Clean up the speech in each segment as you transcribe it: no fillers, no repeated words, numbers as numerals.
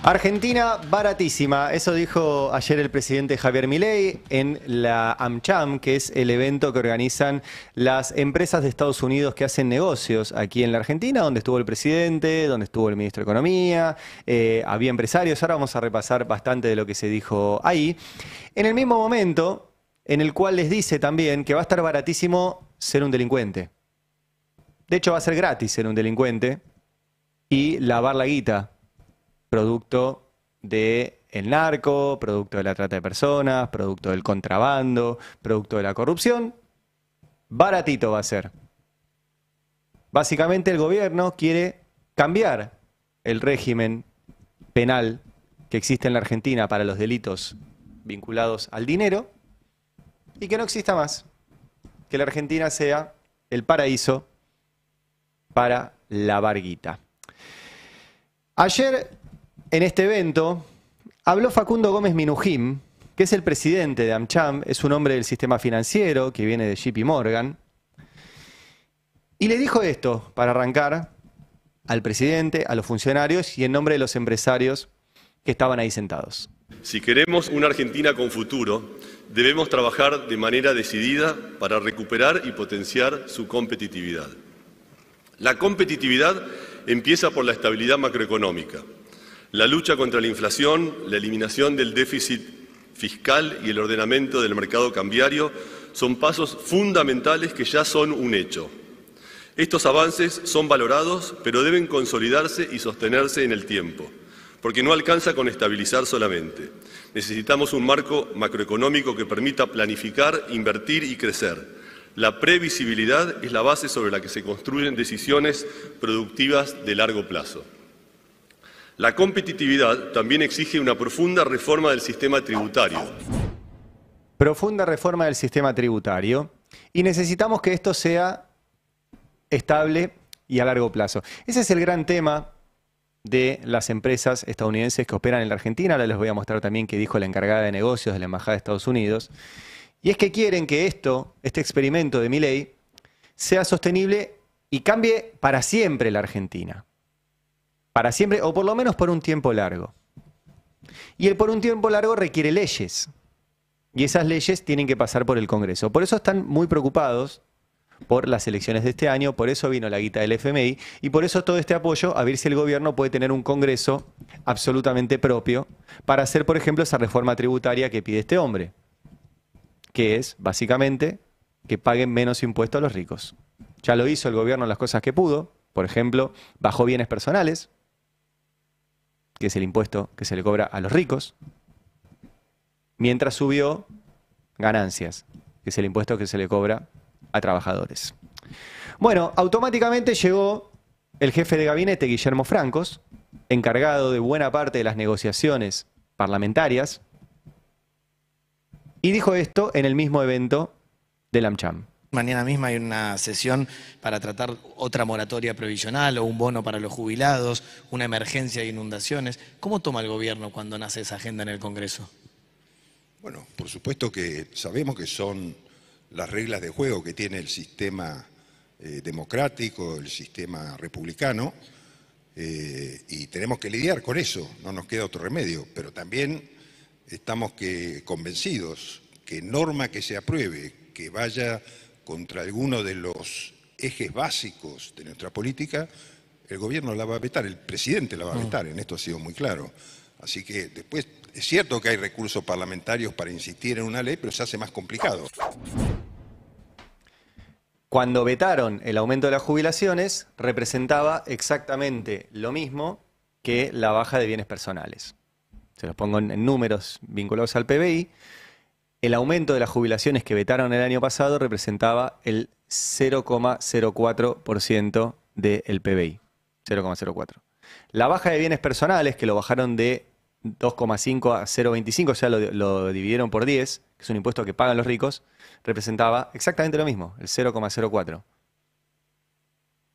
Argentina baratísima, eso dijo ayer el presidente Javier Milei en la AmCham, que es el evento que organizan las empresas de Estados Unidos que hacen negocios aquí en la Argentina, donde estuvo el presidente, donde estuvo el ministro de Economía, había empresarios. Ahora vamos a repasar bastante de lo que se dijo ahí. En el mismo momento en el cual les dice también que va a estar baratísimo ser un delincuente. De hecho, va a ser gratis ser un delincuente y lavar la guita, producto del narco, producto de la trata de personas, producto del contrabando, producto de la corrupción. Baratito va a ser. Básicamente el gobierno quiere cambiar el régimen penal que existe en la Argentina para los delitos vinculados al dinero y que no exista más. Que la Argentina sea el paraíso para lavar guita. Ayer, en este evento, habló Facundo Gómez Minujín, que es el presidente de AmCham, es un hombre del sistema financiero que viene de JP Morgan, y le dijo esto para arrancar al presidente, a los funcionarios y en nombre de los empresarios que estaban ahí sentados. Si queremos una Argentina con futuro, debemos trabajar de manera decidida para recuperar y potenciar su competitividad. La competitividad empieza por la estabilidad macroeconómica. La lucha contra la inflación, la eliminación del déficit fiscal y el ordenamiento del mercado cambiario son pasos fundamentales que ya son un hecho. Estos avances son valorados, pero deben consolidarse y sostenerse en el tiempo, porque no alcanza con estabilizar solamente. Necesitamos un marco macroeconómico que permita planificar, invertir y crecer. La previsibilidad es la base sobre la que se construyen decisiones productivas de largo plazo. La competitividad también exige una profunda reforma del sistema tributario. Profunda reforma del sistema tributario, y necesitamos que esto sea estable y a largo plazo. Ese es el gran tema de las empresas estadounidenses que operan en la Argentina. Ahora les voy a mostrar también qué dijo la encargada de negocios de la Embajada de Estados Unidos. Y es que quieren que este experimento de Milei, sea sostenible y cambie para siempre la Argentina. Para siempre, o por lo menos por un tiempo largo. Y el por un tiempo largo requiere leyes. Y esas leyes tienen que pasar por el Congreso. Por eso están muy preocupados por las elecciones de este año, por eso vino la guita del FMI, y por eso todo este apoyo a ver si el gobierno puede tener un Congreso absolutamente propio para hacer, por ejemplo, esa reforma tributaria que pide este hombre, que es, básicamente, que paguen menos impuestos a los ricos. Ya lo hizo el gobierno en las cosas que pudo. Por ejemplo, bajó bienes personales, que es el impuesto que se le cobra a los ricos, mientras subió ganancias, que es el impuesto que se le cobra a trabajadores. Bueno, automáticamente llegó el jefe de gabinete, Guillermo Francos, encargado de buena parte de las negociaciones parlamentarias, y dijo esto en el mismo evento del AmCham. Mañana misma hay una sesión para tratar otra moratoria previsional o un bono para los jubilados, una emergencia de inundaciones. ¿Cómo toma el gobierno cuando nace esa agenda en el Congreso? Bueno, por supuesto que sabemos que son las reglas de juego que tiene el sistema democrático, el sistema republicano, y tenemos que lidiar con eso, no nos queda otro remedio, pero también estamos convencidos que norma que se apruebe, que vaya contra alguno de los ejes básicos de nuestra política, el gobierno la va a vetar, el presidente la va a vetar, en esto ha sido muy claro. Así que después es cierto que hay recursos parlamentarios para insistir en una ley, pero se hace más complicado. Cuando vetaron el aumento de las jubilaciones, representaba exactamente lo mismo que la baja de bienes personales. Se los pongo en números vinculados al PBI. El aumento de las jubilaciones que vetaron el año pasado representaba el 0,04% del PBI. 0,04. La baja de bienes personales, que lo bajaron de 2,5 a 0,25, o sea, lo dividieron por 10, que es un impuesto que pagan los ricos, representaba exactamente lo mismo, el 0,04.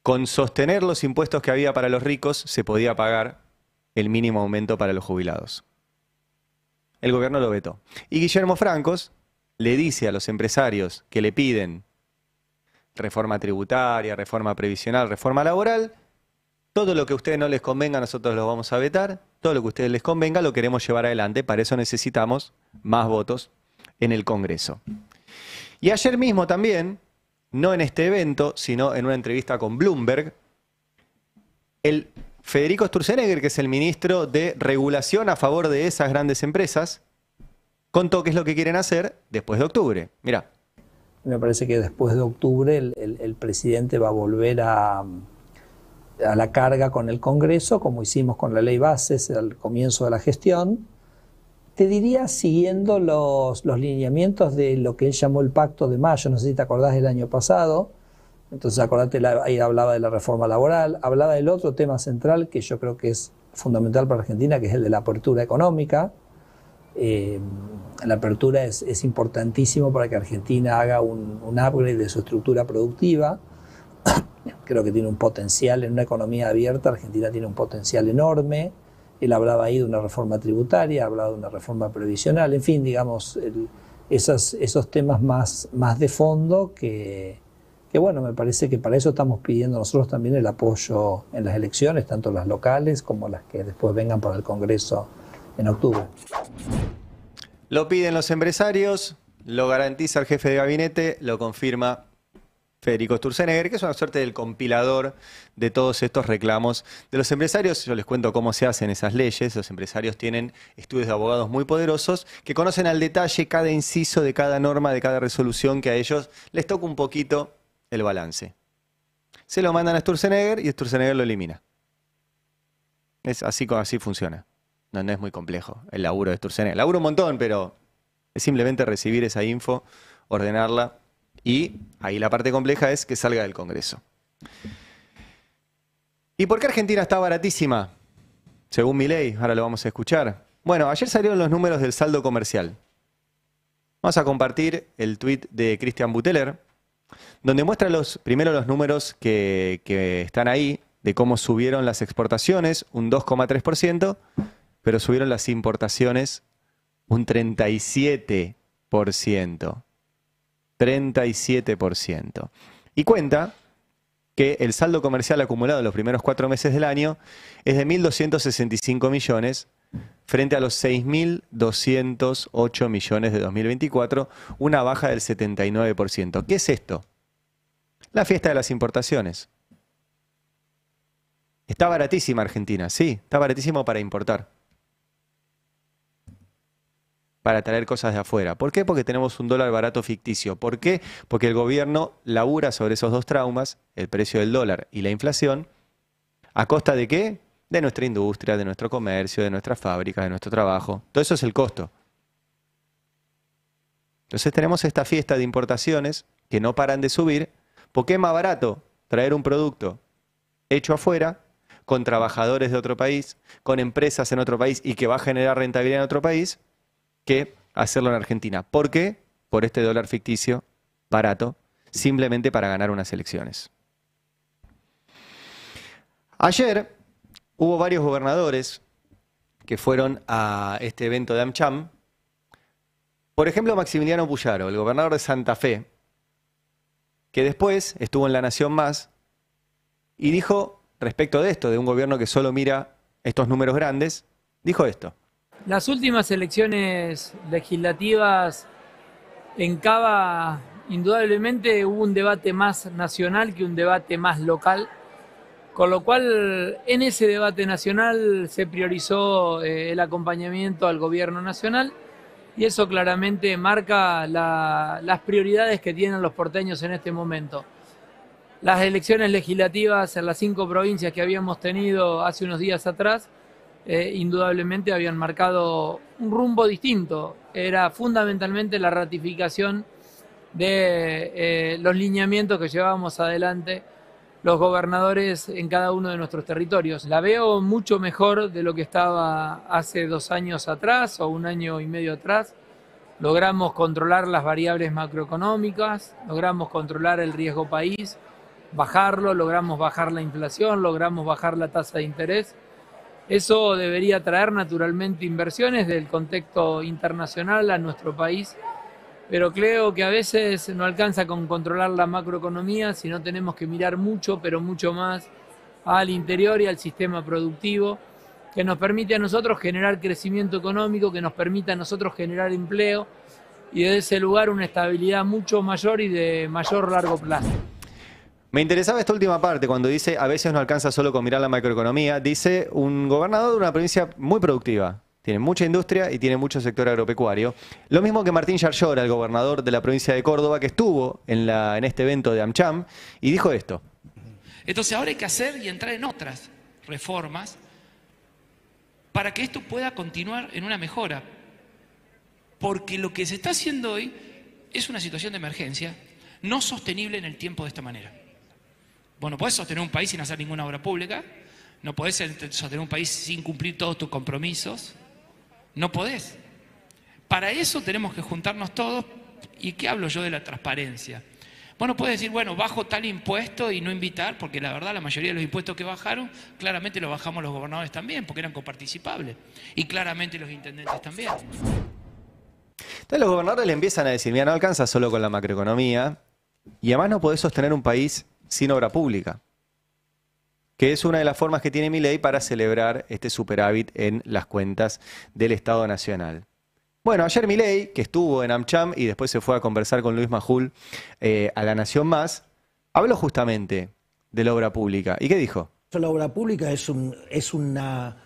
Con sostener los impuestos que había para los ricos, se podía pagar el mínimo aumento para los jubilados. El gobierno lo vetó. Y Guillermo Francos le dice a los empresarios que le piden reforma tributaria, reforma previsional, reforma laboral, todo lo que a ustedes no les convenga nosotros lo vamos a vetar todo lo que a ustedes les convenga lo queremos llevar adelante, para eso necesitamos más votos en el Congreso. Y ayer mismo también, no en este evento, sino en una entrevista con Bloomberg, el Federico Sturzenegger, que es el ministro de Regulación a favor de esas grandes empresas, contó qué es lo que quieren hacer después de octubre. Mirá. Me parece que después de octubre el presidente va a volver a la carga con el Congreso, como hicimos con la ley bases al comienzo de la gestión. Te diría siguiendo los lineamientos de lo que él llamó el Pacto de Mayo, no sé si te acordás del año pasado. Entonces acordate, ahí hablaba de la reforma laboral, hablaba del otro tema central que yo creo que es fundamental para Argentina, que es el de la apertura económica. La apertura es importantísimo para que Argentina haga un upgrade de su estructura productiva. Creo que tiene un potencial en una economía abierta, Argentina tiene un potencial enorme. Él hablaba ahí de una reforma tributaria, hablaba de una reforma previsional, en fin, digamos, esos temas más de fondo que bueno, me parece que para eso estamos pidiendo nosotros también el apoyo en las elecciones, tanto las locales como las que después vengan para el Congreso en octubre. Lo piden los empresarios, lo garantiza el jefe de gabinete, lo confirma Federico Sturzenegger, que es una suerte del compilador de todos estos reclamos de los empresarios. Yo les cuento cómo se hacen esas leyes. Los empresarios tienen estudios de abogados muy poderosos que conocen al detalle cada inciso de cada norma, de cada resolución, que a ellos les toca un poquito el balance. Se lo mandan a Sturzenegger y Sturzenegger lo elimina. Es así funciona. No es muy complejo el laburo de Sturzenegger. Laburo un montón, pero es simplemente recibir esa info, ordenarla, y ahí la parte compleja es que salga del Congreso. ¿Y por qué Argentina está baratísima? Según Milei, ahora lo vamos a escuchar. Bueno, ayer salieron los números del saldo comercial. Vamos a compartir el tuit de Christian Buteler, donde muestra primero los números que están ahí, de cómo subieron las exportaciones, un 2,3%, pero subieron las importaciones un 37%. 37%. Y cuenta que el saldo comercial acumulado en los primeros 4 meses del año es de 1.265 millones frente a los 6.208 millones de 2024, una baja del 79%. ¿Qué es esto? La fiesta de las importaciones. Está baratísima Argentina, sí, está baratísimo para importar, para traer cosas de afuera. ¿Por qué? Porque tenemos un dólar barato ficticio. ¿Por qué? Porque el gobierno labura sobre esos dos traumas, el precio del dólar y la inflación, ¿a costa de qué? De nuestra industria, de nuestro comercio, de nuestras fábricas, de nuestro trabajo. Todo eso es el costo. Entonces tenemos esta fiesta de importaciones que no paran de subir, porque es más barato traer un producto hecho afuera, con trabajadores de otro país, con empresas en otro país y que va a generar rentabilidad en otro país, que hacerlo en Argentina. ¿Por qué? Por este dólar ficticio, barato, simplemente para ganar unas elecciones. Ayer hubo varios gobernadores que fueron a este evento de AmCham. Por ejemplo, Maximiliano Puyaro, el gobernador de Santa Fe, que después estuvo en La Nación Más y dijo respecto de esto, de un gobierno que solo mira estos números grandes, dijo esto. Las últimas elecciones legislativas en Cava, indudablemente hubo un debate más nacional que un debate más local, con lo cual en ese debate nacional se priorizó el acompañamiento al gobierno nacional y eso claramente marca las prioridades que tienen los porteños en este momento. Las elecciones legislativas en las 5 provincias que habíamos tenido hace unos días atrás indudablemente habían marcado un rumbo distinto. Era fundamentalmente la ratificación de los lineamientos que llevábamos adelante los gobernadores en cada uno de nuestros territorios. La veo mucho mejor de lo que estaba hace 2 años atrás o 1 año y medio atrás. Logramos controlar las variables macroeconómicas, logramos controlar el riesgo país, bajarlo, logramos bajar la inflación, logramos bajar la tasa de interés. Eso debería traer naturalmente inversiones del contexto internacional a nuestro país, pero creo que a veces no alcanza con controlar la macroeconomía, sino tenemos que mirar mucho, pero mucho más al interior y al sistema productivo que nos permite a nosotros generar crecimiento económico, que nos permite a nosotros generar empleo y desde ese lugar una estabilidad mucho mayor y de mayor largo plazo. Me interesaba esta última parte, cuando dice a veces no alcanza solo con mirar la macroeconomía. Dice un gobernador de una provincia muy productiva. Tiene mucha industria y tiene mucho sector agropecuario. Lo mismo que Martín Yarlora, el gobernador de la provincia de Córdoba, que estuvo en este evento de AmCham y dijo esto. Entonces ahora hay que hacer y entrar en otras reformas para que esto pueda continuar en una mejora. Porque lo que se está haciendo hoy es una situación de emergencia no sostenible en el tiempo de esta manera. Vos no podés sostener un país sin hacer ninguna obra pública, no podés sostener un país sin cumplir todos tus compromisos, no podés. Para eso tenemos que juntarnos todos. ¿Y qué hablo yo de la transparencia? Vos no podés decir, bueno, bajo tal impuesto y no invitar, porque la verdad la mayoría de los impuestos que bajaron, claramente los bajamos los gobernadores también, porque eran coparticipables. Y claramente los intendentes también. Entonces los gobernadores le empiezan a decir, mira, no alcanza solo con la macroeconomía y además no podés sostener un país sin obra pública, que es una de las formas que tiene Milei para celebrar este superávit en las cuentas del Estado Nacional. Bueno, ayer Milei, que estuvo en AmCham y después se fue a conversar con Luis Majul a La Nación Más, habló justamente de la obra pública. ¿Y qué dijo? La obra pública es una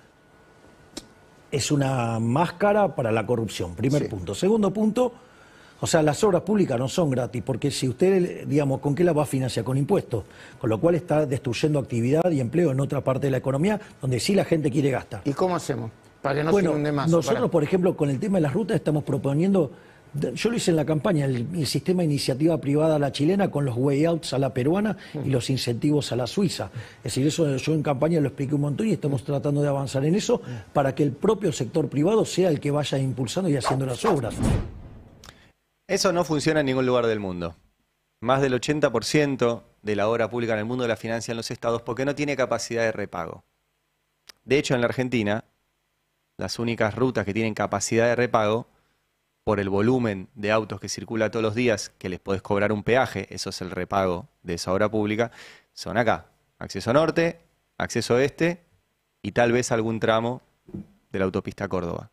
máscara para la corrupción, primer punto. Segundo punto, o sea, las obras públicas no son gratis, porque si usted, digamos, ¿con qué la va a financiar? Con impuestos, con lo cual está destruyendo actividad y empleo en otra parte de la economía, donde sí la gente quiere gastar. ¿Y cómo hacemos? Para que no se inunde más. Nosotros, por ejemplo, con el tema de las rutas estamos proponiendo, yo lo hice en la campaña, el sistema de iniciativa privada a la chilena con los way outs a la peruana y los incentivos a la suiza. Es decir, eso yo en campaña lo expliqué un montón y estamos tratando de avanzar en eso para que el propio sector privado sea el que vaya impulsando y haciendo las obras. Eso no funciona en ningún lugar del mundo. Más del 80% de la obra pública en el mundo la financian los estados porque no tiene capacidad de repago. De hecho, en la Argentina, las únicas rutas que tienen capacidad de repago, por el volumen de autos que circula todos los días, que les podés cobrar un peaje, eso es el repago de esa obra pública, son acá. Acceso norte, acceso oeste y tal vez algún tramo de la autopista Córdoba.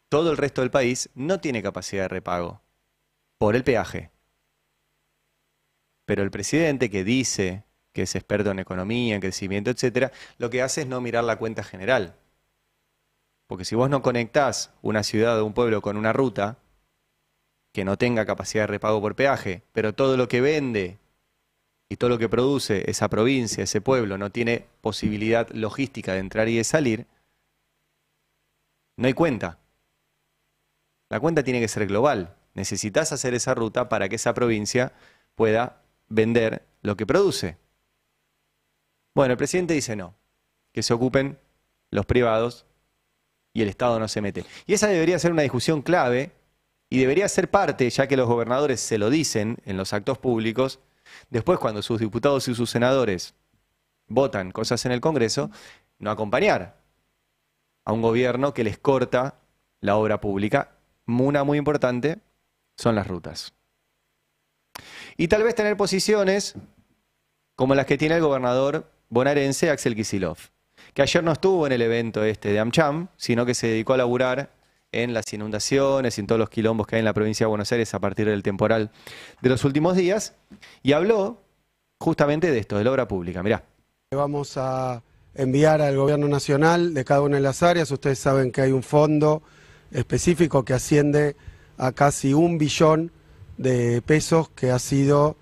Todo el resto del país no tiene capacidad de repago por el peaje. Pero el presidente, que dice que es experto en economía, en crecimiento, etcétera, lo que hace es no mirar la cuenta general. Porque si vos no conectás una ciudad o un pueblo con una ruta que no tenga capacidad de repago por peaje, pero todo lo que vende y todo lo que produce esa provincia, ese pueblo, no tiene posibilidad logística de entrar y de salir, no hay cuenta. La cuenta tiene que ser global. Necesitas hacer esa ruta para que esa provincia pueda vender lo que produce. Bueno, el presidente dice no, que se ocupen los privados y el Estado no se mete. Y esa debería ser una discusión clave y debería ser parte, ya que los gobernadores se lo dicen en los actos públicos, después cuando sus diputados y sus senadores votan cosas en el Congreso, no acompañar a un gobierno que les corta la obra pública. Una muy importante son las rutas. Y tal vez tener posiciones como las que tiene el gobernador bonaerense Axel Kicillof, que ayer no estuvo en el evento de AmCham, sino que se dedicó a laburar en las inundaciones y en todos los quilombos que hay en la provincia de Buenos Aires a partir del temporal de los últimos días, y habló justamente de esto, de la obra pública. Mirá. Vamos a enviar al gobierno nacional de cada una de las áreas. Ustedes saben que hay un fondo específico que asciende a casi 1 billón de pesos que ha sido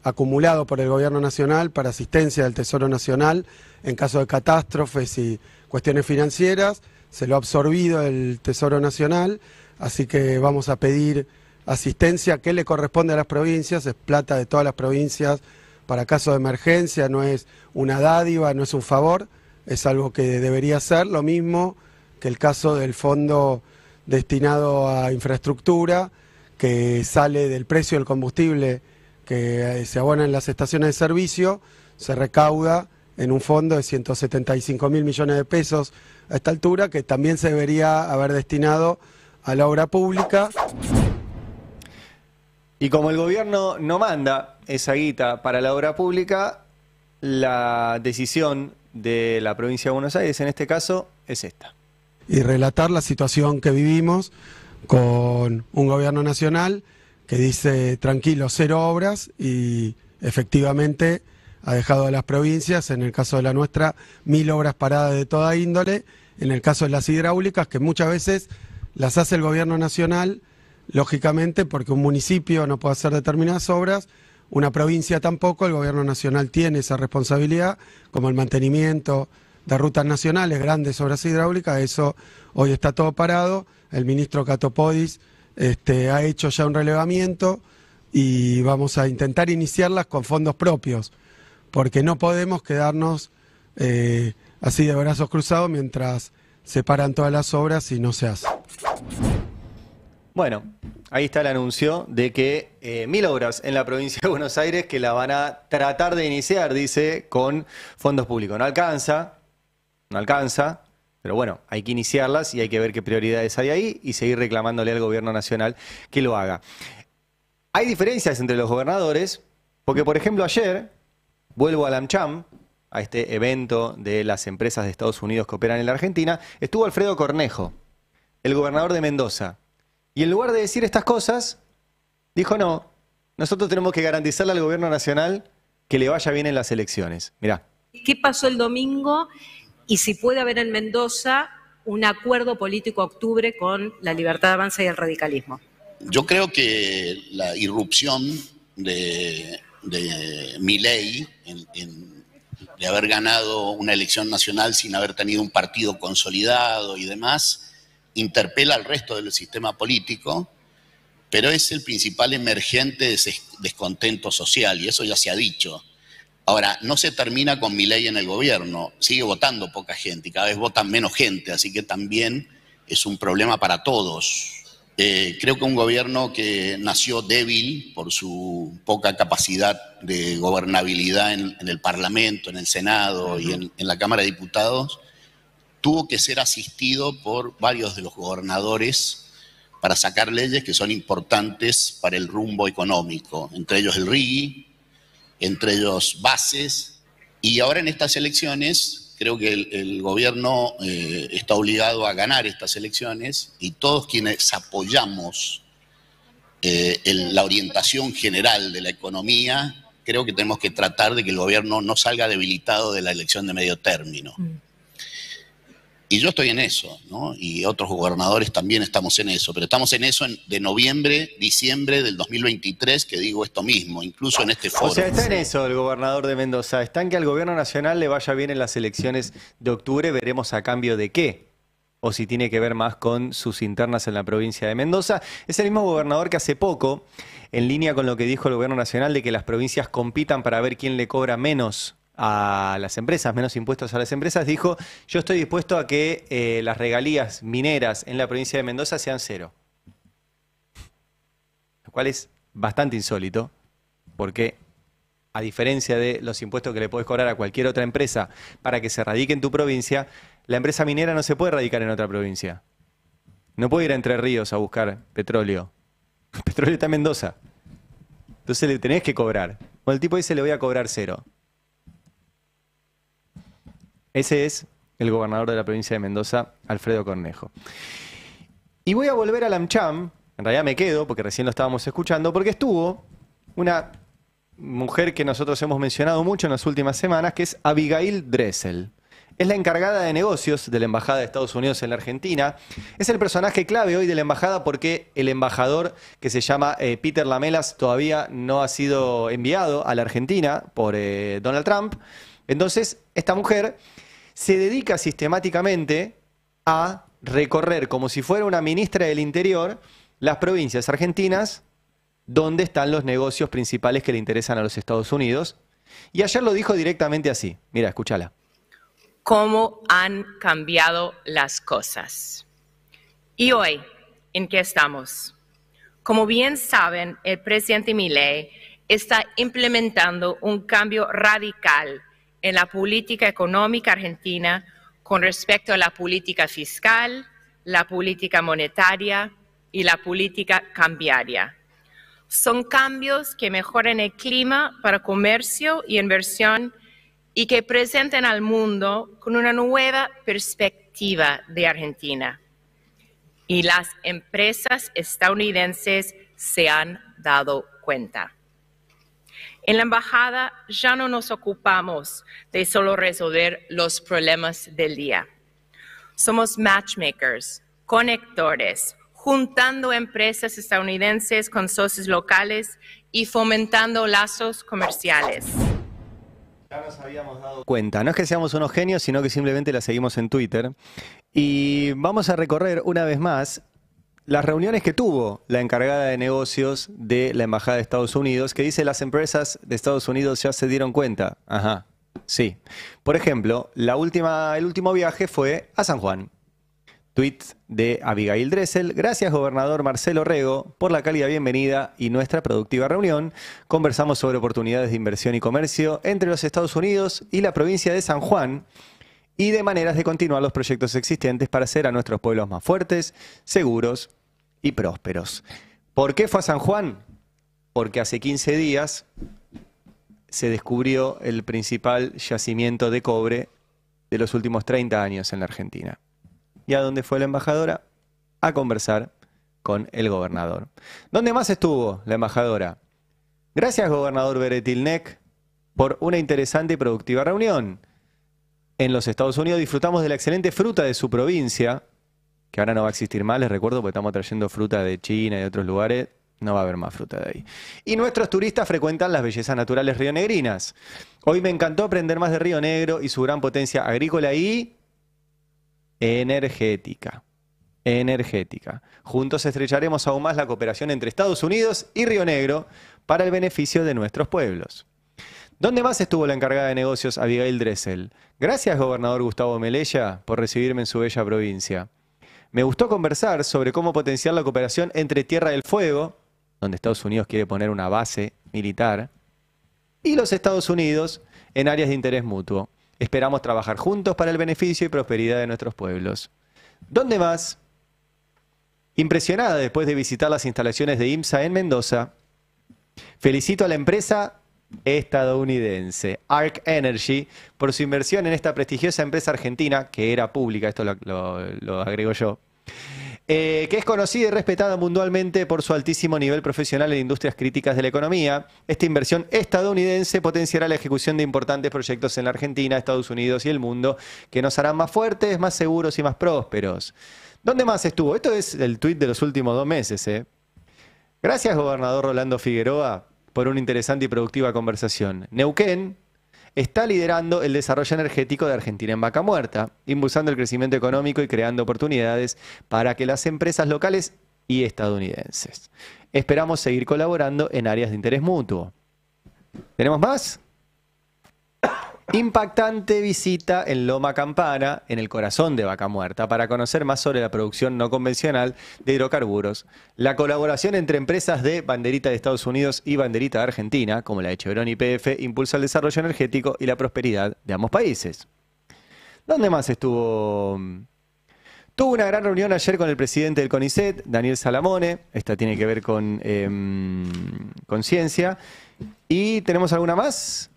acumulado por el gobierno nacional para asistencia del Tesoro Nacional en caso de catástrofes y cuestiones financieras. Se lo ha absorbido el Tesoro Nacional, así que vamos a pedir asistencia que le corresponde a las provincias, es plata de todas las provincias para caso de emergencia, no es una dádiva, no es un favor, es algo que debería ser, lo mismo que el caso del fondo destinado a infraestructura, que sale del precio del combustible que se abona en las estaciones de servicio, se recauda en un fondo de 175.000 millones de pesos a esta altura, que también se debería haber destinado a la obra pública. Y como el gobierno no manda esa guita para la obra pública, la decisión de la provincia de Buenos Aires, en este caso, es esta. Y relatar la situación que vivimos con un gobierno nacional que dice tranquilo, 0 obras, y efectivamente ha dejado a las provincias, en el caso de la nuestra, 1000 obras paradas de toda índole, en el caso de las hidráulicas, que muchas veces las hace el gobierno nacional, lógicamente, porque un municipio no puede hacer determinadas obras, una provincia tampoco, el gobierno nacional tiene esa responsabilidad, como el mantenimiento de rutas nacionales, grandes obras hidráulicas, eso hoy está todo parado. El ministro Catopodis ha hecho ya un relevamiento y vamos a intentar iniciarlas con fondos propios, porque no podemos quedarnos así de brazos cruzados mientras se paran todas las obras y no se hace. Bueno, ahí está el anuncio de que 1000 obras en la provincia de Buenos Aires que la van a tratar de iniciar, dice, con fondos públicos. No alcanza, pero bueno, hay que iniciarlas y hay que ver qué prioridades hay ahí y seguir reclamándole al gobierno nacional que lo haga. Hay diferencias entre los gobernadores, porque por ejemplo ayer, vuelvo al AmCham, a este evento de las empresas de Estados Unidos que operan en la Argentina, estuvo Alfredo Cornejo, el gobernador de Mendoza. Y en lugar de decir estas cosas, dijo no, nosotros tenemos que garantizarle al gobierno nacional que le vaya bien en las elecciones. Mirá. ¿Qué pasó el domingo? Y si puede haber en Mendoza un acuerdo político a octubre con la Libertad de Avanza y el radicalismo. Yo creo que la irrupción de Milei de haber ganado una elección nacional sin haber tenido un partido consolidado y demás, interpela al resto del sistema político, pero es el principal emergente de ese descontento social, y eso ya se ha dicho. Ahora, no se termina con Milei en el gobierno, sigue votando poca gente y cada vez votan menos gente, así que también es un problema para todos. Creo que un gobierno que nació débil por su poca capacidad de gobernabilidad en el Parlamento, en el Senado y en la Cámara de Diputados, tuvo que ser asistido por varios de los gobernadores para sacar leyes que son importantes para el rumbo económico, entre ellos el RIGI, entre ellos bases, y ahora en estas elecciones creo que el gobierno está obligado a ganar estas elecciones, y todos quienes apoyamos la orientación general de la economía, creo que tenemos que tratar de que el gobierno no salga debilitado de la elección de medio término. Y yo estoy en eso, ¿no? Y otros gobernadores también estamos en eso, pero estamos en eso de noviembre, diciembre del 2023, que digo esto mismo, incluso en este foro. O sea, está en eso el gobernador de Mendoza, está en que al gobierno nacional le vaya bien en las elecciones de octubre, veremos a cambio de qué, o si tiene que ver más con sus internas en la provincia de Mendoza. Es el mismo gobernador que hace poco, en línea con lo que dijo el gobierno nacional de que las provincias compitan para ver quién le cobra menos a las empresas, menos impuestos a las empresas, dijo, yo estoy dispuesto a que las regalías mineras en la provincia de Mendoza sean 0. Lo cual es bastante insólito, porque a diferencia de los impuestos que le podés cobrar a cualquier otra empresa para que se radique en tu provincia, la empresa minera no se puede radicar en otra provincia. No puede ir a Entre Ríos a buscar petróleo. El petróleo está en Mendoza. Entonces le tenés que cobrar. Bueno, el tipo dice, le voy a cobrar 0. Ese es el gobernador de la provincia de Mendoza, Alfredo Cornejo. Y voy a volver al AmCham, en realidad me quedo, porque recién lo estábamos escuchando, porque estuvo una mujer que nosotros hemos mencionado mucho en las últimas semanas, que es Abigail Dressel. Es la encargada de negocios de la Embajada de Estados Unidos en la Argentina. Es el personaje clave hoy de la Embajada porque el embajador, que se llama Peter Lamelas, todavía no ha sido enviado a la Argentina por Donald Trump. Entonces, esta mujer se dedica sistemáticamente a recorrer, como si fuera una ministra del Interior, las provincias argentinas donde están los negocios principales que le interesan a los Estados Unidos. Y ayer lo dijo directamente así. Mira, escúchala. ¿Cómo han cambiado las cosas? Y hoy, ¿en qué estamos? Como bien saben, el presidente Milei está implementando un cambio radical en la política económica argentina con respecto a la política fiscal, la política monetaria y la política cambiaria. Son cambios que mejoran el clima para comercio y inversión y que presenten al mundo con una nueva perspectiva de Argentina. Y las empresas estadounidenses se han dado cuenta. En la embajada ya no nos ocupamos de solo resolver los problemas del día. Somos matchmakers, conectores, juntando empresas estadounidenses con socios locales y fomentando lazos comerciales. Ya nos habíamos dado cuenta, no es que seamos unos genios, sino que simplemente la seguimos en Twitter. Y vamos a recorrer una vez más las reuniones que tuvo la encargada de negocios de la Embajada de Estados Unidos, que dice las empresas de Estados Unidos ya se dieron cuenta. Ajá, sí. Por ejemplo, el último viaje fue a San Juan. Tweet de Abigail Dressel. Gracias, gobernador Marcelo Rego, por la cálida bienvenida y nuestra productiva reunión. Conversamos sobre oportunidades de inversión y comercio entre los Estados Unidos y la provincia de San Juan y de maneras de continuar los proyectos existentes para hacer a nuestros pueblos más fuertes, seguros y prósperos. ¿Por qué fue a San Juan? Porque hace 15 días se descubrió el principal yacimiento de cobre de los últimos 30 años en la Argentina. ¿Y a dónde fue la embajadora? A conversar con el gobernador. ¿Dónde más estuvo la embajadora? Gracias, gobernador Beretilnec, por una interesante y productiva reunión. En los Estados Unidos disfrutamos de la excelente fruta de su provincia, que ahora no va a existir más, les recuerdo, porque estamos trayendo fruta de China y de otros lugares, no va a haber más fruta de ahí. Y nuestros turistas frecuentan las bellezas naturales rionegrinas. Hoy me encantó aprender más de Río Negro y su gran potencia agrícola y energética. Juntos estrecharemos aún más la cooperación entre Estados Unidos y Río Negro para el beneficio de nuestros pueblos. ¿Dónde más estuvo la encargada de negocios Abigail Dressel? Gracias, gobernador Gustavo Melella, por recibirme en su bella provincia. Me gustó conversar sobre cómo potenciar la cooperación entre Tierra del Fuego, donde Estados Unidos quiere poner una base militar, y los Estados Unidos en áreas de interés mutuo. Esperamos trabajar juntos para el beneficio y prosperidad de nuestros pueblos. ¿Dónde más? Impresionada después de visitar las instalaciones de IMSA en Mendoza, felicito a la empresa estadounidense Arc Energy por su inversión en esta prestigiosa empresa argentina, que era pública, esto lo agrego yo, que es conocida y respetada mundialmente por su altísimo nivel profesional en industrias críticas de la economía. Esta inversión estadounidense potenciará la ejecución de importantes proyectos en la Argentina, Estados Unidos y el mundo, que nos harán más fuertes, más seguros y más prósperos. ¿Dónde más estuvo? Esto es el tuit de los últimos 2 meses. Gracias, gobernador Rolando Figueroa, por una interesante y productiva conversación. Neuquén está liderando el desarrollo energético de Argentina en Vaca Muerta, impulsando el crecimiento económico y creando oportunidades para que las empresas locales y estadounidenses. Esperamos seguir colaborando en áreas de interés mutuo. ¿Tenemos más? Impactante visita en Loma Campana, en el corazón de Vaca Muerta, para conocer más sobre la producción no convencional de hidrocarburos. La colaboración entre empresas de banderita de Estados Unidos y banderita de Argentina, como la de Chevron y YPF, impulsa el desarrollo energético y la prosperidad de ambos países. ¿Dónde más estuvo? Tuvo una gran reunión ayer con el presidente del CONICET, Daniel Salamone. Esta tiene que ver con ciencia. ¿Y tenemos alguna más?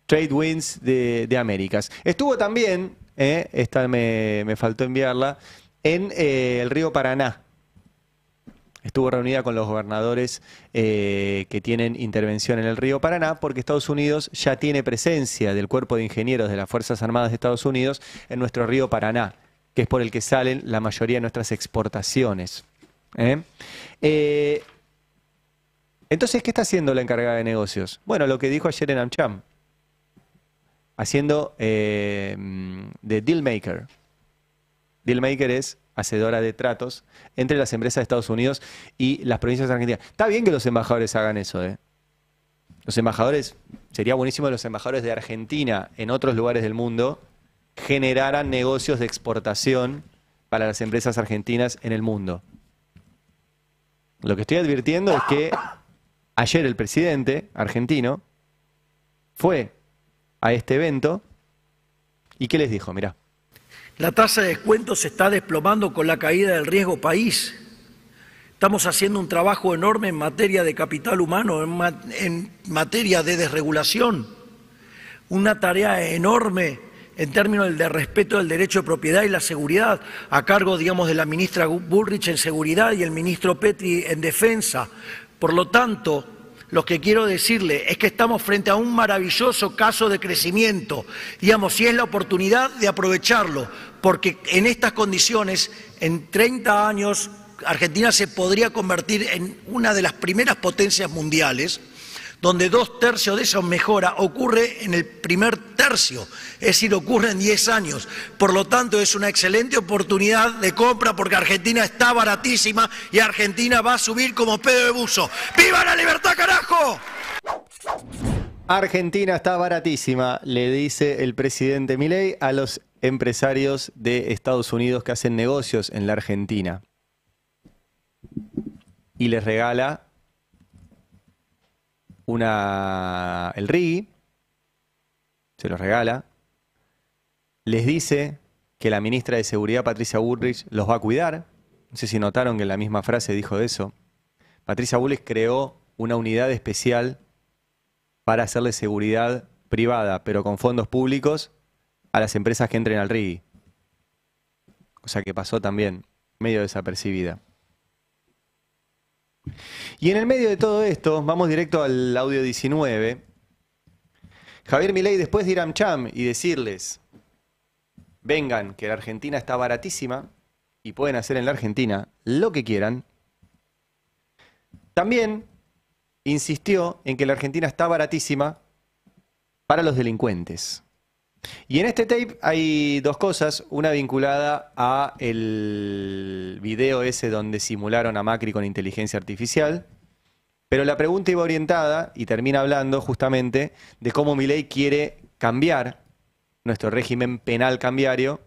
Trade Winds de Américas. Estuvo también, esta me faltó enviarla, en el río Paraná. Estuvo reunida con los gobernadores que tienen intervención en el río Paraná, porque Estados Unidos ya tiene presencia del Cuerpo de Ingenieros de las Fuerzas Armadas de Estados Unidos en nuestro río Paraná, que es por el que salen la mayoría de nuestras exportaciones. Entonces, ¿qué está haciendo la encargada de negocios? Bueno, lo que dijo ayer en AmCham, haciendo de deal maker. Deal maker es hacedora de tratos entre las empresas de Estados Unidos y las provincias argentinas. Está bien que los embajadores hagan eso, Los embajadores, sería buenísimo que los embajadores de Argentina en otros lugares del mundo generaran negocios de exportación para las empresas argentinas en el mundo. Lo que estoy advirtiendo es que ayer el presidente argentino fue a este evento y ¿qué les dijo? Mirá. La tasa de descuento se está desplomando con la caída del riesgo país. Estamos haciendo un trabajo enorme en materia de capital humano, en materia de desregulación. una tarea enorme en términos de respeto del derecho de propiedad y la seguridad, a cargo, digamos, de la ministra Bullrich en seguridad y el ministro Petri en defensa. Por lo tanto, lo que quiero decirle es que estamos frente a un maravilloso caso de crecimiento, digamos, si es la oportunidad de aprovecharlo, porque en estas condiciones, en 30 años, Argentina se podría convertir en una de las primeras potencias mundiales, donde 2/3 de esa mejora ocurre en el primer tercio, es decir, ocurre en 10 años. Por lo tanto, es una excelente oportunidad de compra porque Argentina está baratísima y Argentina va a subir como pedo de buzo. ¡Viva la libertad, carajo! Argentina está baratísima, le dice el presidente Milei a los empresarios de Estados Unidos que hacen negocios en la Argentina. Y les regala el RIGI, se los regala, les dice que la ministra de Seguridad, Patricia Bullrich, los va a cuidar. No sé si notaron que en la misma frase dijo eso. Patricia Bullrich creó una unidad especial para hacerle seguridad privada, pero con fondos públicos, a las empresas que entren al RIGI. Cosa que pasó también, medio desapercibida. Y en el medio de todo esto, vamos directo al audio 19. Javier Milei, después de ir a AmCham y decirles, vengan, que la Argentina está baratísima y pueden hacer en la Argentina lo que quieran, también insistió en que la Argentina está baratísima para los delincuentes. Y en este tape hay dos cosas, una vinculada a el video ese donde simularon a Macri con inteligencia artificial, pero la pregunta iba orientada y termina hablando justamente de cómo Milei quiere cambiar nuestro régimen penal cambiario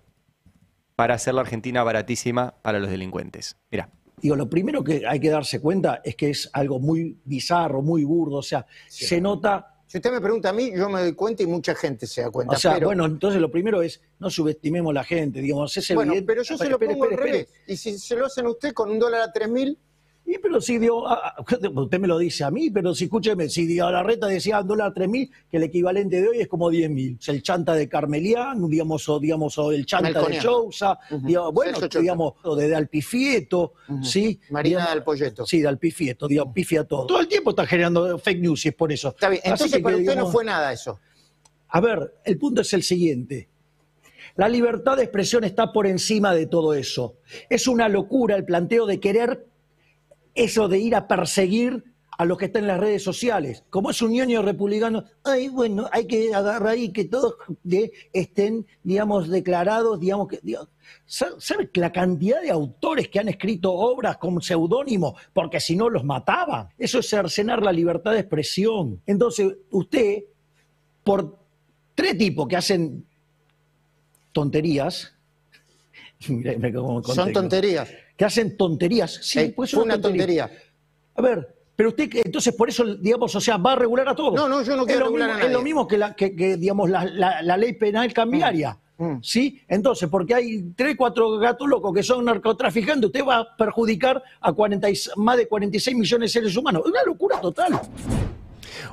para hacer la Argentina baratísima para los delincuentes. Mirá. Digo, lo primero que hay que darse cuenta es que es algo muy bizarro, muy burdo, o sea, sí, se nota... Si usted me pregunta a mí, yo me doy cuenta y mucha gente se da cuenta. O sea, pero... bueno, entonces lo primero es, no subestimemos a la gente, digamos, es evidente. Bueno, pero yo se lo pongo al revés. Y si se lo hacen a usted con $1 a 3.000... Y pero si, digo, usted me lo dice a mí, pero si escúcheme, si digo, la reta decía $1 a 3.000, que el equivalente de hoy es como 10.000. O sea, el chanta de Carmelián, digamos, o el chanta de Chousa, digamos, bueno, digamos, de Alpifieto, ¿sí? Marina del Polleto. Sí, de Alpifieto, digamos, pifia todo. Todo el tiempo está generando fake news y es por eso. Está bien, entonces para usted no fue nada eso. A ver, el punto es el siguiente. La libertad de expresión está por encima de todo eso. Es una locura el planteo de querer eso de ir a perseguir a los que están en las redes sociales. Como es un ñoño republicano, ay, bueno, hay que agarrar ahí que todos estén, digamos, declarados, digamos que... ¿Sabe la cantidad de autores que han escrito obras con seudónimo? Porque si no los mataban. Eso es cercenar la libertad de expresión. Entonces, usted, por 3 tipos que hacen tonterías... Son tonterías. Que hacen tonterías. Sí, pues fue una tontería. A ver, pero usted, entonces por eso, digamos, o sea, va a regular a todos. No, yo no quiero regular a nadie. Es lo mismo que digamos, la ley penal cambiaria. ¿Sí? Entonces, porque hay 3, 4 gatos locos que son narcotraficantes, usted va a perjudicar a más de 46 millones de seres humanos. Es una locura total.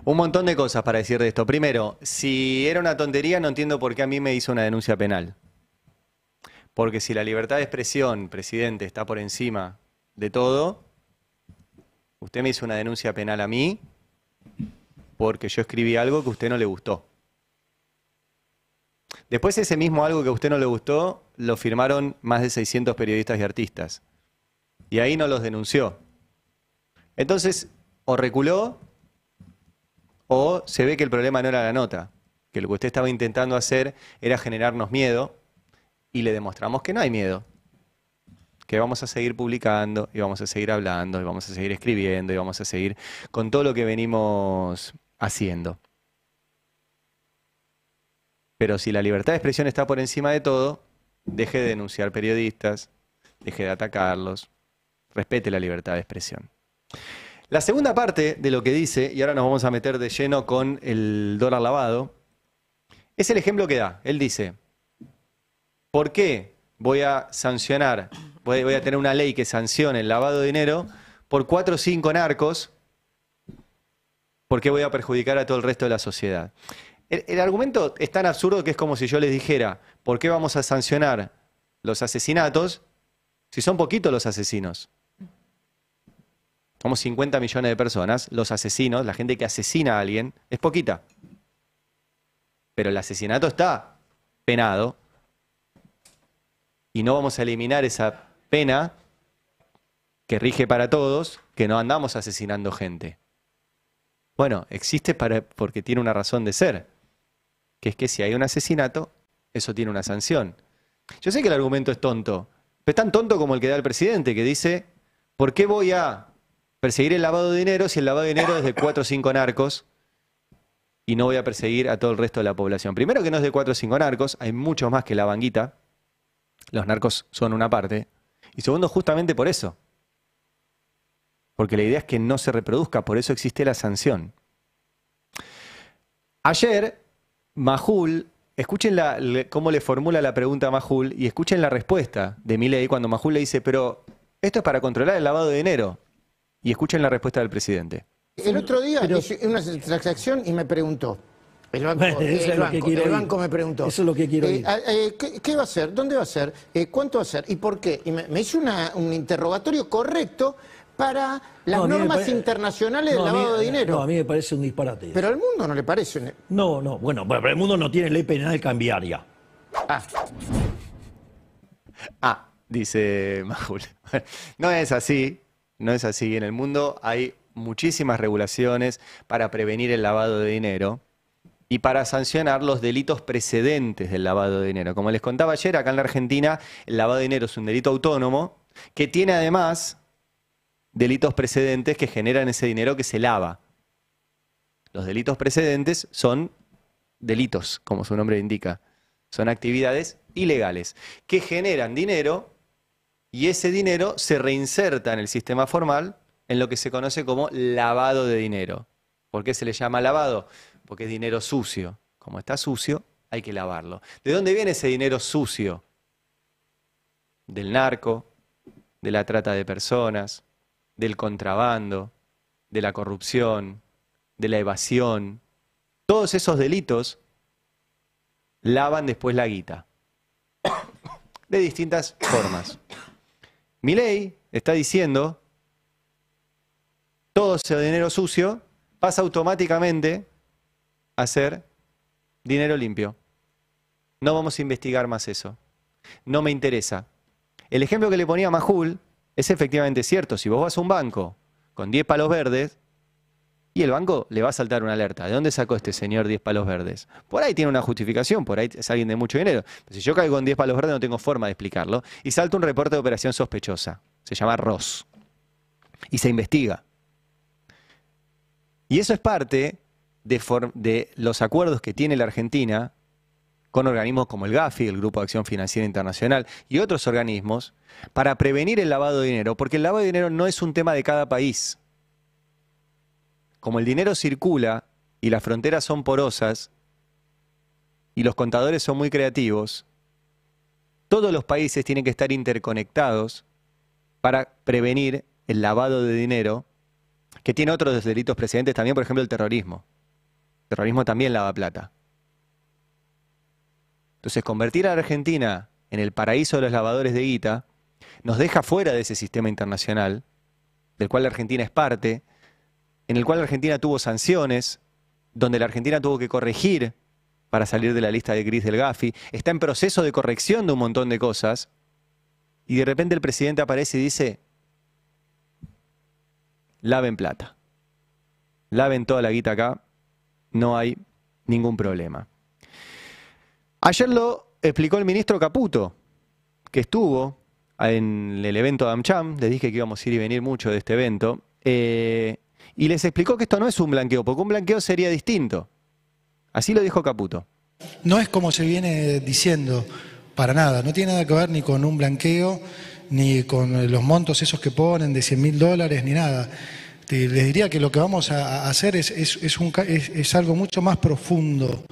Un montón de cosas para decir de esto. Primero, si era una tontería, no entiendo por qué a mí me hizo una denuncia penal. Porque si la libertad de expresión, presidente, está por encima de todo, usted me hizo una denuncia penal a mí porque yo escribí algo que a usted no le gustó. Después ese mismo algo que a usted no le gustó, lo firmaron más de 600 periodistas y artistas. Y ahí no los denunció. Entonces, o reculó, o se ve que el problema no era la nota. Que lo que usted estaba intentando hacer era generarnos miedo. Y le demostramos que no hay miedo, que vamos a seguir publicando, y vamos a seguir hablando, y vamos a seguir escribiendo, y vamos a seguir con todo lo que venimos haciendo. Pero si la libertad de expresión está por encima de todo, deje de denunciar periodistas, deje de atacarlos, respete la libertad de expresión. La segunda parte de lo que dice, y ahora nos vamos a meter de lleno con el dólar lavado, es el ejemplo que da. Él dice... ¿Por qué voy a sancionar, voy a tener una ley que sancione el lavado de dinero por 4 o 5 narcos? ¿Por qué voy a perjudicar a todo el resto de la sociedad? El argumento es tan absurdo que es como si yo les dijera, ¿por qué vamos a sancionar los asesinatos si son poquitos los asesinos? Somos 50 millones de personas, los asesinos, la gente que asesina a alguien, es poquita. Pero el asesinato está penado y no vamos a eliminar esa pena que rige para todos, que no andamos asesinando gente. Bueno, existe porque tiene una razón de ser, que es que si hay un asesinato, eso tiene una sanción. Yo sé que el argumento es tonto, pero es tan tonto como el que da el presidente, que dice, ¿por qué voy a perseguir el lavado de dinero si el lavado de dinero es de 4 o 5 narcos y no voy a perseguir a todo el resto de la población? Primero que no es de 4 o 5 narcos, hay muchos más que la banguita, los narcos son una parte, y segundo justamente por eso, porque la idea es que no se reproduzca, por eso existe la sanción. Ayer, Majul, escuchen cómo le formula la pregunta a Majul y escuchen la respuesta de Milei cuando Majul le dice, pero esto es para controlar el lavado de dinero. Y escuchen la respuesta del presidente. El otro día hice una transacción y me preguntó. El banco me preguntó. Eso es lo que quiero oír. ¿Qué va a hacer? ¿Dónde va a ser? ¿Cuánto va a ser? ¿Y por qué? Y me hizo un interrogatorio correcto para las normas internacionales del lavado de dinero. No, a mí me parece un disparate. Pero al mundo no le parece. No, bueno, pero el mundo no tiene ley penal cambiaria. Dice Majul. No es así, no es así. En el mundo hay muchísimas regulaciones para prevenir el lavado de dinero y para sancionar los delitos precedentes del lavado de dinero. Como les contaba ayer, acá en la Argentina el lavado de dinero es un delito autónomo que tiene además delitos precedentes que generan ese dinero que se lava. Los delitos precedentes son delitos, como su nombre indica. Son actividades ilegales que generan dinero y ese dinero se reinserta en el sistema formal en lo que se conoce como lavado de dinero. ¿Por qué se le llama lavado? Porque es dinero sucio. Como está sucio, hay que lavarlo. ¿De dónde viene ese dinero sucio? Del narco, de la trata de personas, del contrabando, de la corrupción, de la evasión. Todos esos delitos lavan después la guita. De distintas formas. Milei está diciendo, todo ese dinero sucio pasa automáticamente a ser dinero limpio. No vamos a investigar más eso. No me interesa. El ejemplo que le ponía Majul es efectivamente cierto. Si vos vas a un banco con 10 palos verdes y el banco le va a saltar una alerta. ¿De dónde sacó este señor 10 palos verdes? Por ahí tiene una justificación, por ahí es alguien de mucho dinero. Pero si yo caigo en 10 palos verdes no tengo forma de explicarlo. Y salta un reporte de operación sospechosa. Se llama ROS. Y se investiga. Y eso es parte de los acuerdos que tiene la Argentina con organismos como el GAFI, el Grupo de Acción Financiera Internacional, y otros organismos, para prevenir el lavado de dinero, porque el lavado de dinero no es un tema de cada país. Como el dinero circula y las fronteras son porosas y los contadores son muy creativos, todos los países tienen que estar interconectados para prevenir el lavado de dinero, que tiene otros delitos precedentes también, por ejemplo el terrorismo. El terrorismo también lava plata. Entonces, convertir a la Argentina en el paraíso de los lavadores de guita nos deja fuera de ese sistema internacional, del cual la Argentina es parte, en el cual la Argentina tuvo sanciones, donde la Argentina tuvo que corregir para salir de la lista de gris del GAFI, está en proceso de corrección de un montón de cosas, y de repente el presidente aparece y dice, laven plata, laven toda la guita acá, no hay ningún problema. Ayer lo explicó el ministro Caputo, que estuvo en el evento de AmCham, les dije que íbamos a ir y venir mucho de este evento, y les explicó que esto no es un blanqueo, porque un blanqueo sería distinto. Así lo dijo Caputo. No es como se viene diciendo, para nada, no tiene nada que ver ni con un blanqueo, ni con los montos esos que ponen de $100.000, ni nada. Les diría que lo que vamos a hacer es algo mucho más profundo,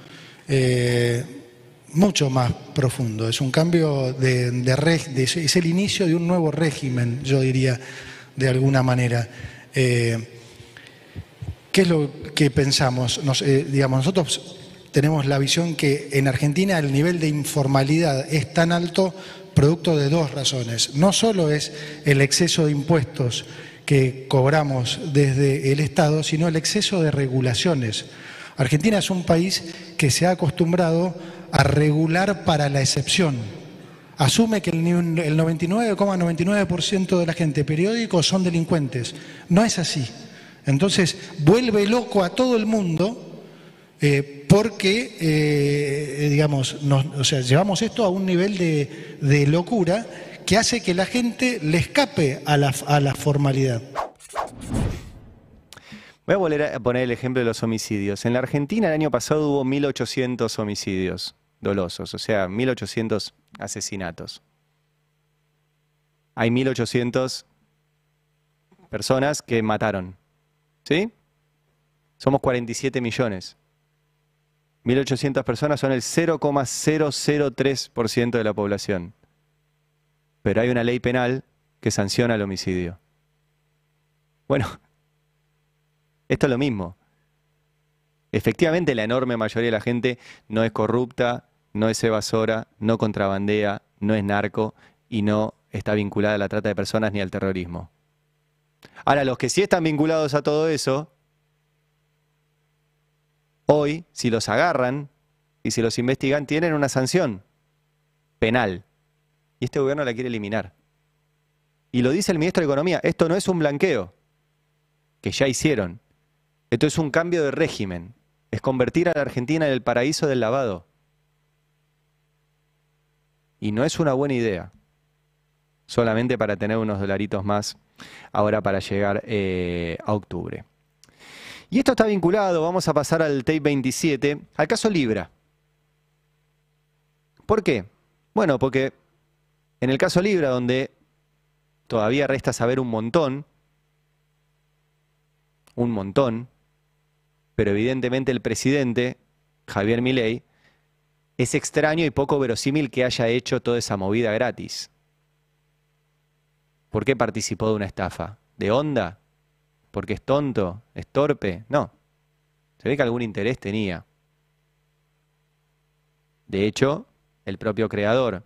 mucho más profundo. Es un cambio es el inicio de un nuevo régimen, yo diría, de alguna manera. ¿Qué es lo que pensamos? Digamos, nosotros tenemos la visión que en Argentina el nivel de informalidad es tan alto producto de dos razones. No solo es el exceso de impuestos que cobramos desde el Estado, sino el exceso de regulaciones. Argentina es un país que se ha acostumbrado a regular para la excepción. Asume que el 99,99% de la gente periódicos son delincuentes. No es así. Entonces vuelve loco a todo el mundo porque, digamos, llevamos esto a un nivel de locura que hace que la gente le escape a la formalidad. Voy a volver a poner el ejemplo de los homicidios. En la Argentina el año pasado hubo 1.800 homicidios dolosos, o sea, 1.800 asesinatos. Hay 1.800 personas que mataron, ¿sí? Somos 47 millones. 1.800 personas son el 0,003% de la población. Pero hay una ley penal que sanciona el homicidio. Bueno, esto es lo mismo. Efectivamente, la enorme mayoría de la gente no es corrupta, no es evasora, no contrabandea, no es narco y no está vinculada a la trata de personas ni al terrorismo. Ahora, los que sí están vinculados a todo eso, hoy, si los agarran y si los investigan, tienen una sanción penal. Y este gobierno la quiere eliminar. Y lo dice el ministro de Economía, esto no es un blanqueo, que ya hicieron. Esto es un cambio de régimen. Es convertir a la Argentina en el paraíso del lavado. Y no es una buena idea. Solamente para tener unos dolaritos más ahora para llegar a octubre. Y esto está vinculado, vamos a pasar al tape 27, al caso Libra. ¿Por qué? Bueno, porque en el caso Libra, donde todavía resta saber un montón, pero evidentemente el presidente, Javier Milei, es extraño y poco verosímil que haya hecho toda esa movida gratis. ¿Por qué participó de una estafa? ¿De onda? ¿Porque es tonto? ¿Es torpe? No. Se ve que algún interés tenía. De hecho, el propio creador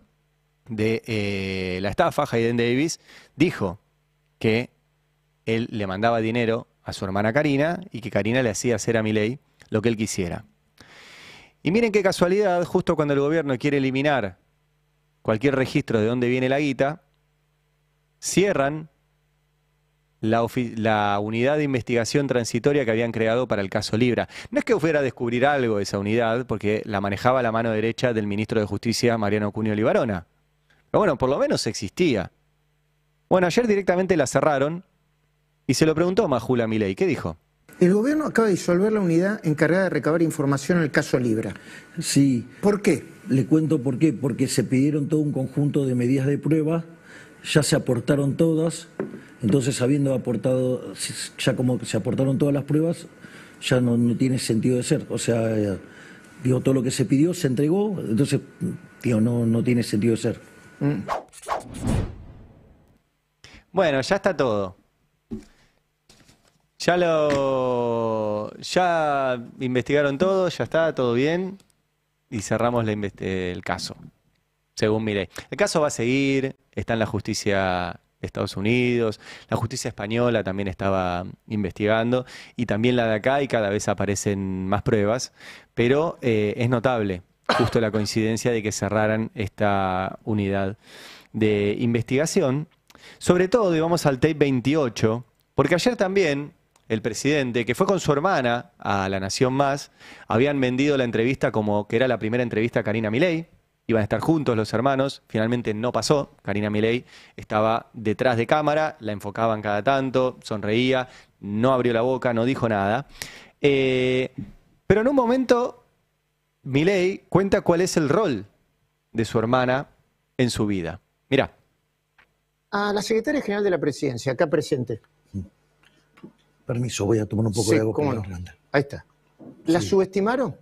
de la estafa, Hayden Davis, dijo que él le mandaba dinero a su hermana Karina y que Karina le hacía hacer a Milei lo que él quisiera. Y miren qué casualidad, justo cuando el gobierno quiere eliminar cualquier registro de dónde viene la guita, cierran la unidad de investigación transitoria que habían creado para el caso Libra. No es que fuera a descubrir algo esa unidad, porque la manejaba la mano derecha del ministro de Justicia, Mariano Cunio Libarona. Pero bueno, por lo menos existía. Bueno, ayer directamente la cerraron y se lo preguntó Majula Milei. ¿Qué dijo? El gobierno acaba de disolver la unidad encargada de recabar información en el caso Libra. Sí. ¿Por qué? Le cuento por qué. Porque se pidieron todo un conjunto de medidas de prueba, ya se aportaron todas, entonces habiendo aportado, ya como que se aportaron todas las pruebas, ya no tiene sentido de ser. O sea, digo, todo lo que se pidió se entregó, entonces, digo, no tiene sentido de ser. Bueno, ya está todo. Ya investigaron todo, ya está todo bien y cerramos el caso, según Milei. El caso va a seguir, está en la justicia de Estados Unidos, la justicia española también estaba investigando y también la de acá y cada vez aparecen más pruebas, pero es notable justo la coincidencia de que cerraran esta unidad de investigación. Sobre todo, y vamos al tape 28, porque ayer también el presidente, que fue con su hermana a La Nación Más, habían vendido la entrevista como que era la primera entrevista a Karina Milei, iban a estar juntos los hermanos, finalmente no pasó, Karina Milei estaba detrás de cámara, la enfocaban cada tanto, sonreía, no abrió la boca, no dijo nada, pero en un momento Milei cuenta cuál es el rol de su hermana en su vida. Mirá. A la secretaria general de la presidencia, acá presente. Permiso, voy a tomar un poco de agua. Cómo no. Ahí está. ¿La subestimaron?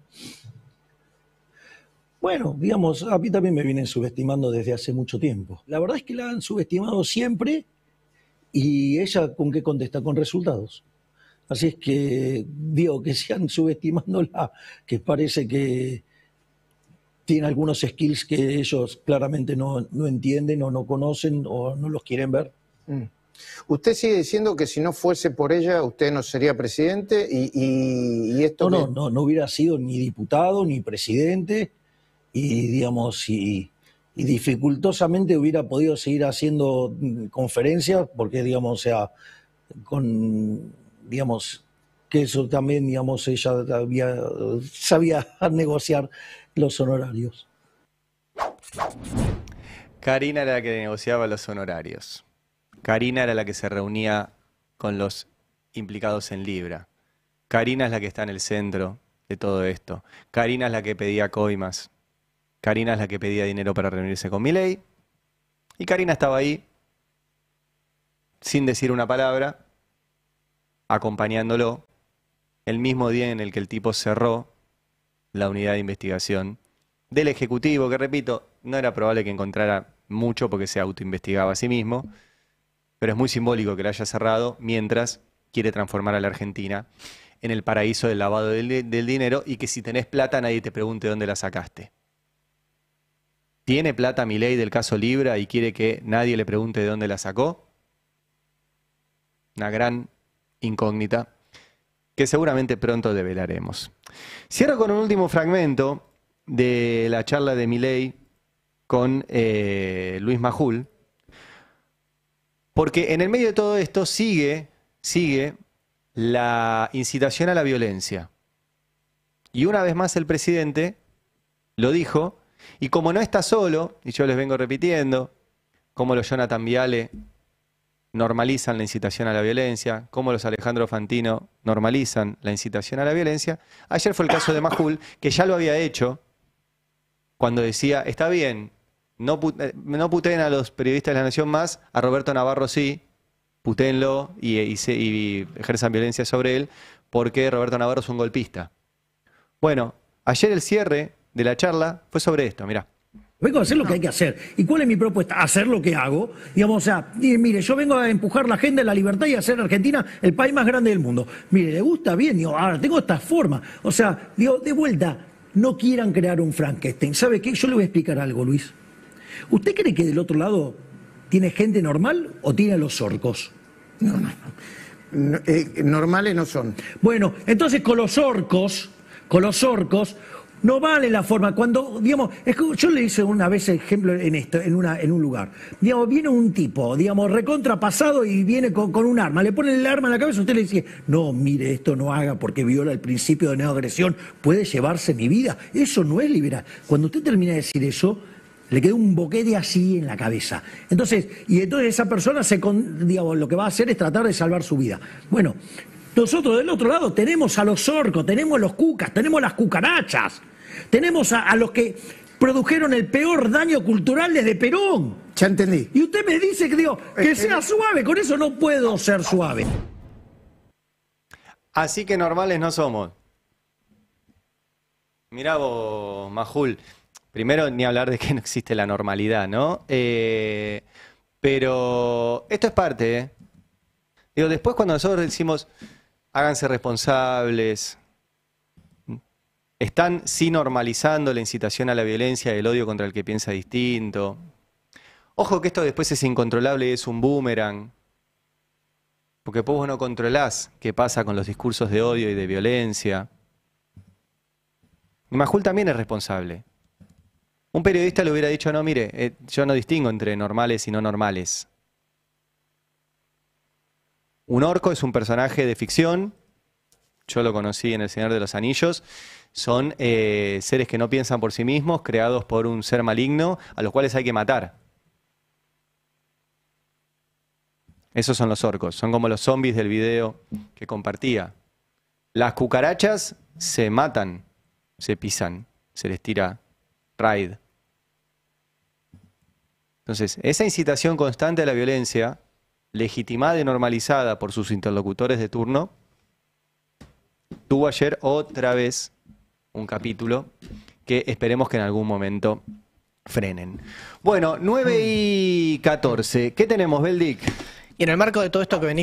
Bueno, digamos, a mí también me vienen subestimando desde hace mucho tiempo. La verdad es que la han subestimado siempre y ella, ¿con qué contesta? Con resultados. Así es que digo que sigan subestimándola, que parece que tiene algunos skills que ellos claramente no entienden o no conocen o no los quieren ver. Usted sigue diciendo que si no fuese por ella usted no sería presidente y esto... No hubiera sido ni diputado ni presidente y digamos y dificultosamente hubiera podido seguir haciendo conferencias porque digamos o sea digamos que eso también digamos ella sabía negociar los honorarios. Karina era la que negociaba los honorarios. Karina era la que se reunía con los implicados en Libra. Karina es la que está en el centro de todo esto. Karina es la que pedía coimas. Karina es la que pedía dinero para reunirse con Milei. Y Karina estaba ahí, sin decir una palabra, acompañándolo, el mismo día en el que el tipo cerró la unidad de investigación del Ejecutivo, que repito, no era probable que encontrara mucho porque se autoinvestigaba a sí mismo, pero es muy simbólico que la haya cerrado mientras quiere transformar a la Argentina en el paraíso del lavado del dinero y que si tenés plata nadie te pregunte dónde la sacaste. ¿Tiene plata Milei del caso Libra y quiere que nadie le pregunte de dónde la sacó? Una gran incógnita que seguramente pronto develaremos. Cierro con un último fragmento de la charla de Milei con Luis Majul, porque en el medio de todo esto sigue la incitación a la violencia. Y una vez más el presidente lo dijo, y como no está solo, y yo les vengo repitiendo, como los Jonathan Viale normalizan la incitación a la violencia, como los Alejandro Fantino normalizan la incitación a la violencia, ayer fue el caso de Majul, que ya lo había hecho cuando decía, está bien, no puteen a los periodistas de La Nación más, a Roberto Navarro sí, putéenlo y ejerzan violencia sobre él, porque Roberto Navarro es un golpista. Bueno, ayer el cierre de la charla fue sobre esto, mirá. Vengo a hacer lo que hay que hacer. ¿Y cuál es mi propuesta? Hacer lo que hago. Digamos, o sea, mire, yo vengo a empujar la agenda de la libertad y a hacer Argentina el país más grande del mundo. Mire, ¿le gusta? Bien, digo, ahora tengo esta forma. O sea, digo, de vuelta, no quieran crear un Frankenstein. ¿Sabe qué? Yo le voy a explicar algo, Luis. ¿Usted cree que del otro lado tiene gente normal o tiene a los orcos? No. Normales no son. Bueno, entonces con los orcos, no vale la forma. Cuando, digamos, yo le hice una vez ejemplo en un lugar. Digamos, viene un tipo, digamos, recontrapasado y viene con un arma. Le pone el arma en la cabeza y usted le dice, no, mire, esto no haga porque viola el principio de no agresión, puede llevarse mi vida. Eso no es liberal. Cuando usted termina de decir eso, le queda un boquete así en la cabeza. Entonces esa persona digamos, lo que va a hacer es tratar de salvar su vida. Bueno, nosotros del otro lado tenemos a los orcos, tenemos los cucas, tenemos las cucarachas, tenemos a los que produjeron el peor daño cultural desde Perón. Ya entendí. Y usted me dice que sea suave, con eso no puedo ser suave. Así que normales no somos. Mirá vos, Majul. Primero, ni hablar de que no existe la normalidad, ¿no? Pero esto es parte, ¿eh? Digo, después cuando nosotros decimos, háganse responsables, están sí normalizando la incitación a la violencia y el odio contra el que piensa distinto. Ojo que esto después es incontrolable y es un boomerang. Porque después vos no controlás qué pasa con los discursos de odio y de violencia. Y Majul también es responsable. Un periodista le hubiera dicho, no, mire, yo no distingo entre normales y no normales. Un orco es un personaje de ficción, yo lo conocí en El Señor de los Anillos, son seres que no piensan por sí mismos, creados por un ser maligno, a los cuales hay que matar. Esos son los orcos, son como los zombies del video que compartía. Las cucarachas se matan, se pisan, se les tira raid. Entonces, esa incitación constante a la violencia, legitimada y normalizada por sus interlocutores de turno, tuvo ayer otra vez un capítulo que esperemos que en algún momento frenen. Bueno, 9:14. ¿Qué tenemos, Beldic? Y en el marco de todo esto que venís